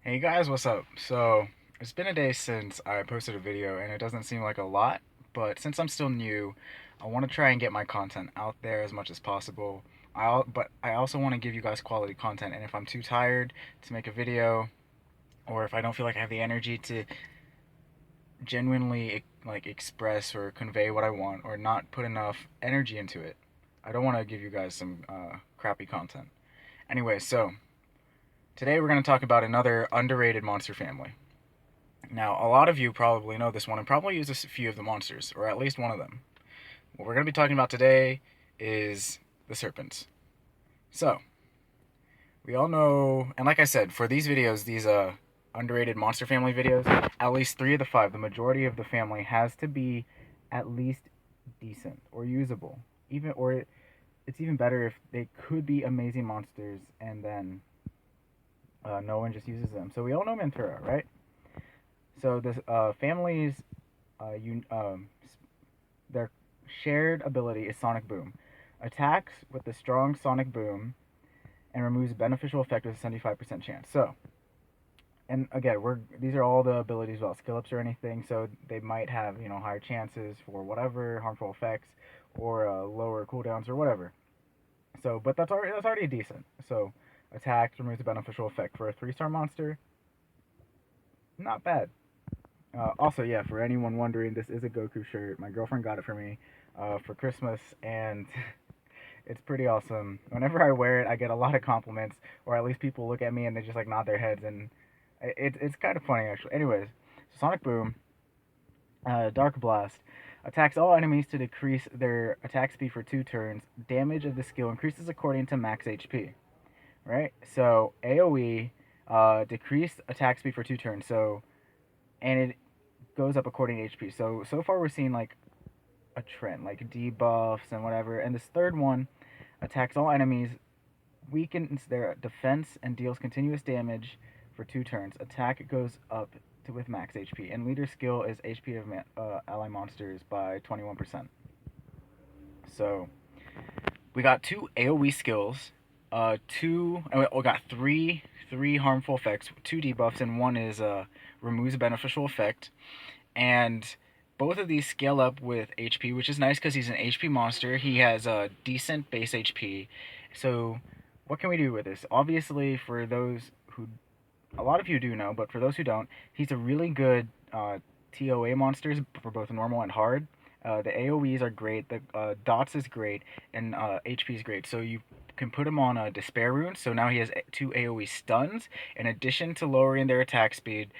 Hey guys, what's up? So, it's been a day since I posted a video and it doesn't seem like a lot, but since I'm still new, I want to try and get my content out there as much as possible. But I also want to give you guys quality content, and if I'm too tired to make a video, or if I don't feel like I have the energy to genuinely like express or convey what I want, or not put enough energy into it, I don't want to give you guys some crappy content. Anyway, so today we're going to talk about another underrated monster family. Now, a lot of you probably know this one and probably use a few of the monsters, or at least one of them. What we're going to be talking about today is the Serpents. So, we all know, and like I said, for these videos, these underrated monster family videos, at least three of the five, the majority of the family, has to be at least decent or usable. It's even better if they could be amazing monsters and then no one just uses them. So we all know Mantura, right? So this families, their shared ability is Sonic Boom. Attacks with the strong Sonic Boom and removes beneficial effect with a 75% chance. So, and again, these are all the abilities without skill ups or anything. So they might have higher chances for whatever harmful effects or lower cooldowns or whatever. So, but that's already decent. So, attacks removes a beneficial effect for a 3-star monster. Not bad. Also, yeah, for anyone wondering, this is a Goku shirt. My girlfriend got it for me for Christmas, and it's pretty awesome. Whenever I wear it, I get a lot of compliments, or at least people look at me and they just like nod their heads, and it's kind of funny actually. Anyways, Sonic Boom, Dark Blast, attacks all enemies to decrease their attack speed for 2 turns. Damage of the skill increases according to max HP. Right? So AOE, decreased attack speed for 2 turns. So and it goes up according to HP. So far we're seeing like a trend, like debuffs and whatever. And this third one attacks all enemies, weakens their defense, and deals continuous damage for 2 turns. Attack goes up with max HP, and leader skill is HP of ally monsters by 21%. So we got 2 AOE skills, we got three harmful effects, 2 debuffs, and one is removes a beneficial effect. And both of these scale up with HP, which is nice because he's an HP monster. He has a decent base HP. So, what can we do with this? Obviously, for those who, a lot of you do know, but for those who don't, he's a really good TOA monster for both normal and hard. The AoEs are great, the dots is great, and HP is great. So you can put him on a Despair rune, so now he has 2 AoE stuns, in addition to lowering their attack speed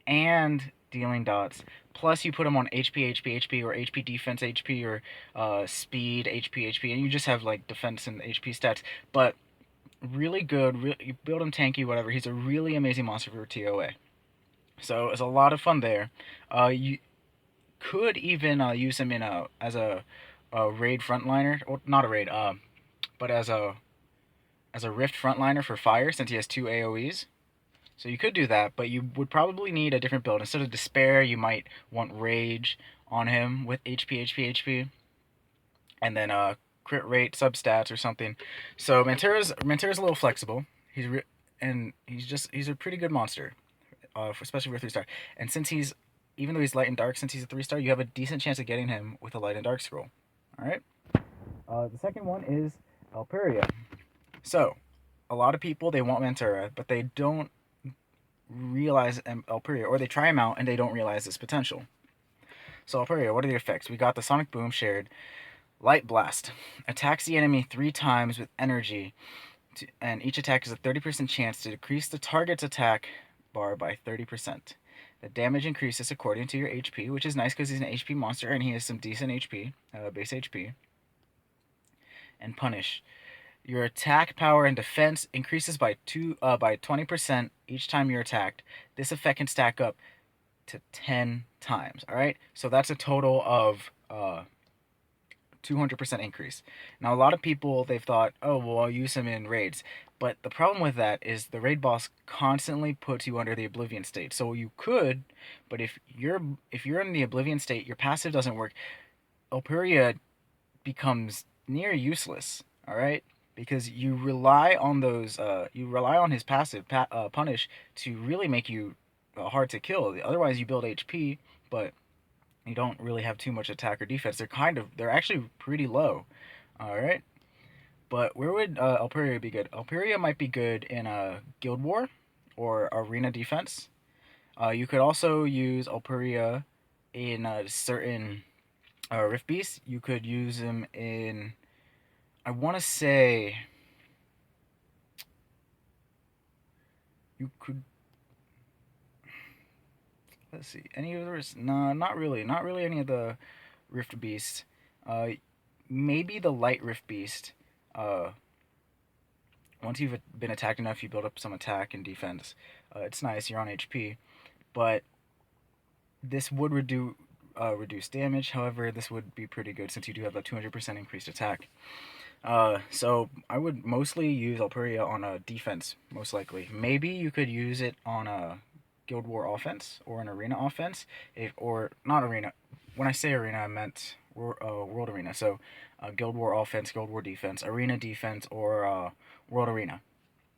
and dealing dots. Plus, you put them on HP, HP, HP, or HP defense HP, or speed HP, HP, and you just have like defense and HP stats. But really good. You build him tanky, whatever. He's a really amazing monster for TOA. So it's a lot of fun there. You could even use him in a raid frontliner, or not a raid, but as a rift frontliner for fire, since he has 2 AOEs. So you could do that, but you would probably need a different build. Instead of Despair, you might want Rage on him with HP, HP, HP, and then crit rate, substats, or something. So Mantura's a little flexible. He's a pretty good monster, especially for a 3-star. And since even though he's light and dark, since he's a 3-star, you have a decent chance of getting him with a light and dark scroll. All right. The second one is Alperia. So, a lot of people they want Mantura, but they don't realize Alperia, or they try him out and they don't realize its potential. So Alperia, what are the effects? We got the Sonic Boom shared. Light Blast. Attacks the enemy 3 times with energy, and each attack is a 30% chance to decrease the target's attack bar by 30%. The damage increases according to your HP, which is nice because he's an HP monster and he has some decent HP, base HP. And Punish. Your attack power and defense increases by 20% each time you're attacked. This effect can stack up to 10 times. All right, so that's a total of 200% increase. Now, a lot of people they've thought, oh well, I'll use him in raids, but the problem with that is the raid boss constantly puts you under the Oblivion state. So you could, but if you're in the Oblivion state, your passive doesn't work. Alperia becomes near useless. All right. because you rely on those you rely on his passive punish to really make you hard to kill. Otherwise, you build HP, but you don't really have too much attack or defense. They're actually pretty low. All right, but where would Alperia be good? Alperia might be good in a Guild War or Arena Defense. You could also use Alperia in certain Rift Beasts. You could use him in, I want to say, you could, let's see, any of the rest? No, not really. Not really any of the Rift Beasts. Uh, Maybe the Light Rift Beast. Uh, Once you've been attacked enough, you build up some attack and defense. It's nice. You're on HP, but this would reduce damage. However, this would be pretty good since you do have a 200% increased attack. So I would mostly use Alperia on a defense, most likely. Maybe you could use it on a Guild War offense or an Arena offense, or not Arena. When I say Arena, I meant World Arena. So Guild War offense, Guild War defense, Arena defense, or World Arena.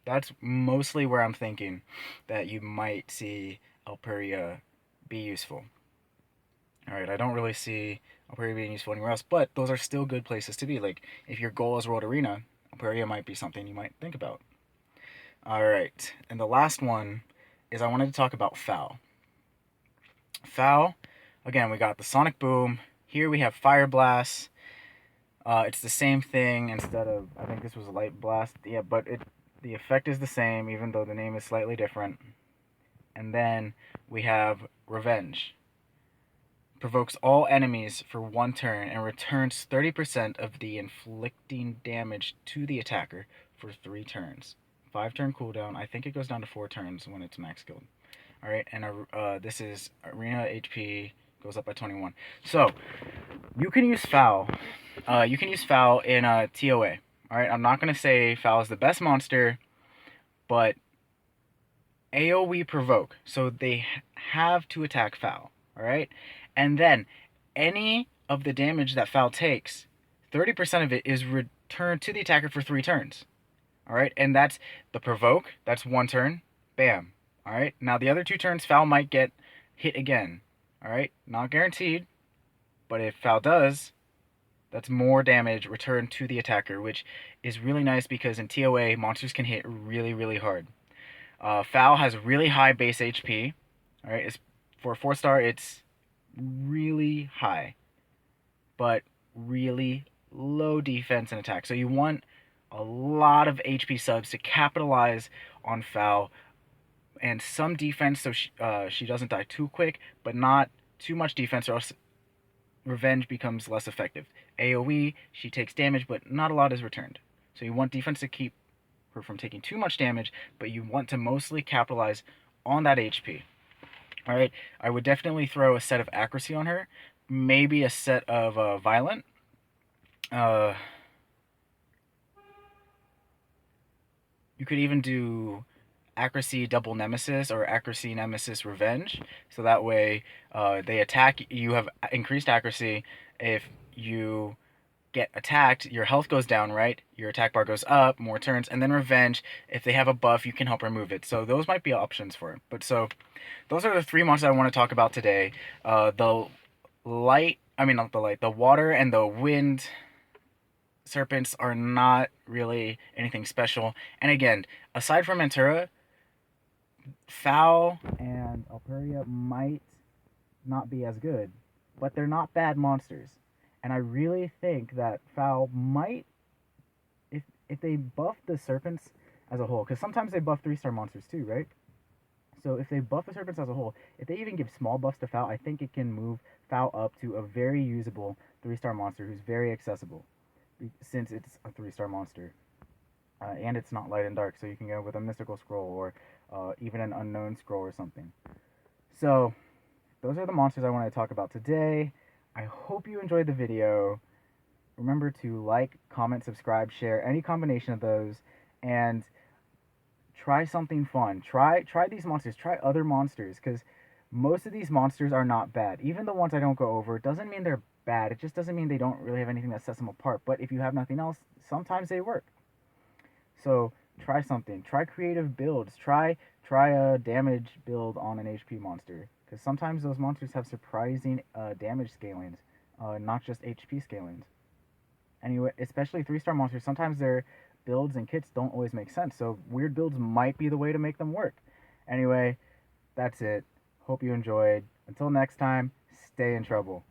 That's mostly where I'm thinking that you might see Alperia be useful. Alright, I don't really see Alperia being useful anywhere else, but those are still good places to be. Like, if your goal is World Arena, Alperia might be something you might think about. Alright, and the last one is I wanted to talk about Foul. Foul, again, we got the Sonic Boom. Here we have Fire Blast. It's the same thing instead of, I think this was Light Blast. Yeah, but the effect is the same, even though the name is slightly different. And then we have Revenge. Provokes all enemies for 1 turn and returns 30% of the inflicting damage to the attacker for 3 turns. 5-turn cooldown. I think it goes down to 4 turns when it's max killed. Alright, and this is Arena HP, goes up by 21. So, you can use Foul. You can use Foul in TOA. Alright, I'm not going to say Foul is the best monster, but AoE provoke. So they have to attack Foul. Alright? And then, any of the damage that Foul takes, 30% of it is returned to the attacker for 3 turns. Alright? And that's the provoke. That's 1 turn. Bam. Alright? Now, the other 2 turns, Foul might get hit again. Alright? Not guaranteed. But if Foul does, that's more damage returned to the attacker, which is really nice because in TOA, monsters can hit really, really hard. Foul has really high base HP. Alright? For a 4-star, it's really high, but really low defense and attack. So you want a lot of HP subs to capitalize on Foul, and some defense so she doesn't die too quick, but not too much defense or else Revenge becomes less effective. AoE, she takes damage, but not a lot is returned. So you want defense to keep her from taking too much damage, but you want to mostly capitalize on that HP. Alright, I would definitely throw a set of accuracy on her. Maybe a set of violent. You could even do accuracy double nemesis or accuracy nemesis revenge. So that way they attack, you have increased accuracy. If you get attacked, your health goes down, right? Your attack bar goes up, more turns, and then revenge, if they have a buff, you can help remove it. So those might be options for it. But so, those are the 3 monsters I want to talk about today. The water and the wind serpents are not really anything special. And again, aside from Mantura, Foul and Alperia might not be as good, but they're not bad monsters. And I really think that Foul might, if they buff the Serpents as a whole, because sometimes they buff 3-star monsters too, right? So if they buff the Serpents as a whole, if they even give small buffs to Foul, I think it can move Foul up to a very usable 3-star monster who's very accessible, since it's a 3-star monster. And it's not light and dark, so you can go with a mystical scroll or even an unknown scroll or something. So, those are the monsters I want to talk about today. I hope you enjoyed the video. Remember to like, comment, subscribe, share, any combination of those, and try something fun. Try these monsters. Try other monsters, because most of these monsters are not bad. Even the ones I don't go over, it doesn't mean they're bad. It just doesn't mean they don't really have anything that sets them apart. But if you have nothing else, sometimes they work. So try something. Try creative builds. Try a damage build on an HP monster, because sometimes those monsters have surprising damage scalings, not just HP scalings. Anyway, especially 3-star monsters, sometimes their builds and kits don't always make sense. So weird builds might be the way to make them work. Anyway, that's it. Hope you enjoyed. Until next time, stay in trouble.